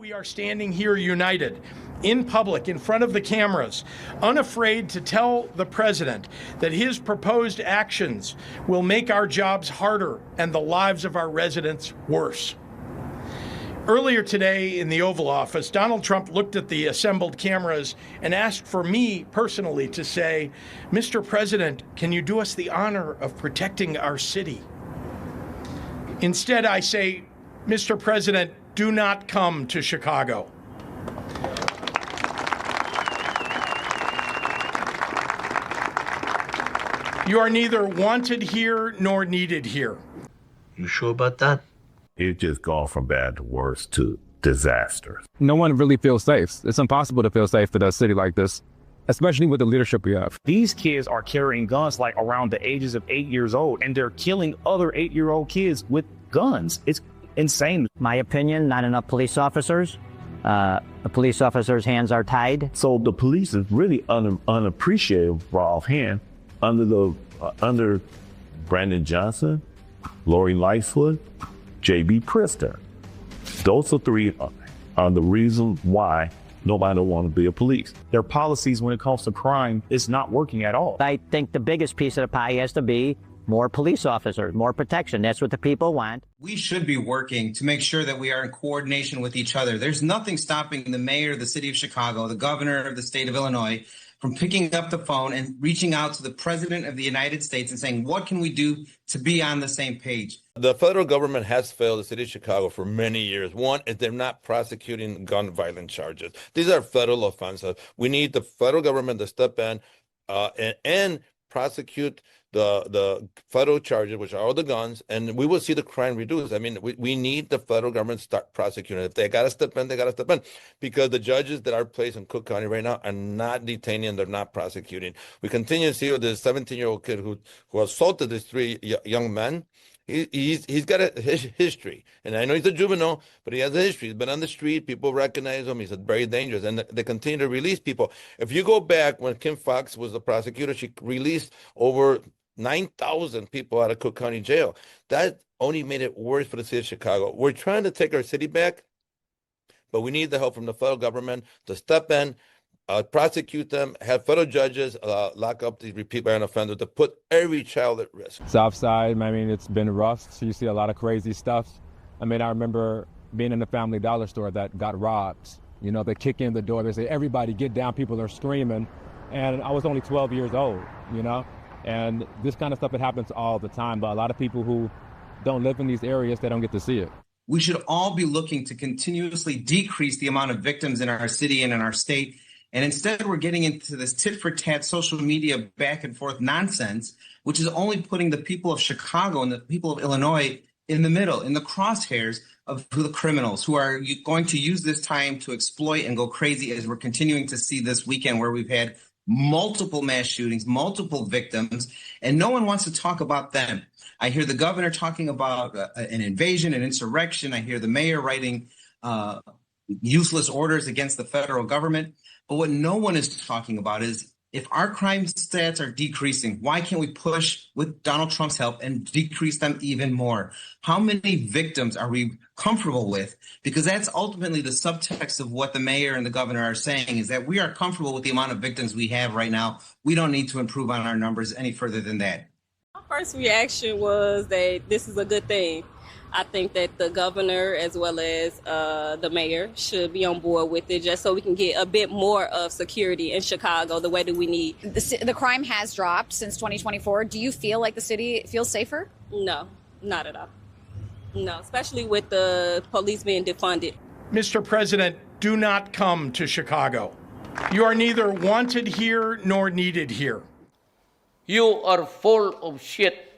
we are standing here united, in public, in front of the cameras, unafraid to tell the president that his proposed actions will make our jobs harder and the lives of our residents worse. Earlier today in the Oval Office, Donald Trump looked at the assembled cameras and asked for me personally to say, "Mr. President, can you do us the honor of protecting our city?" Instead, I say, "Mr. President, do not come to Chicago." You are neither wanted here nor needed here. You sure about that? It's just gone from bad to worse to disaster. No one really feels safe. It's impossible to feel safe in a city like this, especially with the leadership we have. These kids are carrying guns like around the ages of 8 years old, and they're killing other 8-year-old kids with guns. It's insane. My opinion, not enough police officers. The police officers' hands are tied. So the police is really unappreciative for offhand under Brandon Johnson, Lori Lightfoot, J.B. Pritzker. Those are three are the reason why nobody want to be a police. Their policies when it comes to crime is not working at all. I think the biggest piece of the pie has to be more police officers, more protection. That's what the people want. We should be working to make sure that we are in coordination with each other. There's nothing stopping the mayor of the city of Chicago, the governor of the state of Illinois, from picking up the phone and reaching out to the president of the United States and saying, what can we do to be on the same page? The federal government has failed the city of Chicago for many years. One is they're not prosecuting gun violence charges. These are federal offenses. We need the federal government to step in and prosecute the federal charges, which are all the guns, and we will see the crime reduced. I mean, we need the federal government to start prosecuting. If they got to step in, they got to step in, because the judges that are placed in Cook County right now are not detaining and they're not prosecuting. We continue to see with this 17-year-old kid who assaulted these three young men. He's got a history, and I know he's a juvenile, but he has a history. He's been on the street. People recognize him. He's very dangerous, and they continue to release people. If you go back when Kim Foxx was the prosecutor, she released over 9,000 people out of Cook County Jail. That only made it worse for the city of Chicago. We're trying to take our city back, but we need the help from the federal government to step in, prosecute them, have federal judges lock up these repeat violent offenders, to put every child at risk. South Side, I mean, it's been rough. So you see a lot of crazy stuff. I mean, I remember being in the Family Dollar store that got robbed. You know, they kick in the door, they say, "Everybody get down," people are screaming. And I was only 12 years old, you know? And this kind of stuff, it happens all the time. But a lot of people who don't live in these areas, they don't get to see it. We should all be looking to continuously decrease the amount of victims in our city and in our state. And instead, we're getting into this tit-for-tat social media back and forth nonsense, which is only putting the people of Chicago and the people of Illinois in the middle, in the crosshairs of the criminals who are going to use this time to exploit and go crazy, as we're continuing to see this weekend, where we've had multiple mass shootings, multiple victims, and no one wants to talk about them. I hear the governor talking about an invasion, an insurrection. I hear the mayor writing useless orders against the federal government. But what no one is talking about is, if our crime stats are decreasing, why can't we push with Donald Trump's help and decrease them even more? How many victims are we comfortable with? Because that's ultimately the subtext of what the mayor and the governor are saying, is that we are comfortable with the amount of victims we have right now. We don't need to improve on our numbers any further than that. My first reaction was that this is a good thing. I think that the governor as well as the mayor should be on board with it, just so we can get a bit more of security in Chicago the way that we need. The crime has dropped since 2024. Do you feel like the city feels safer? No, not at all. No, especially with the police being defunded. Mr. President, do not come to Chicago. You are neither wanted here nor needed here. You are full of shit.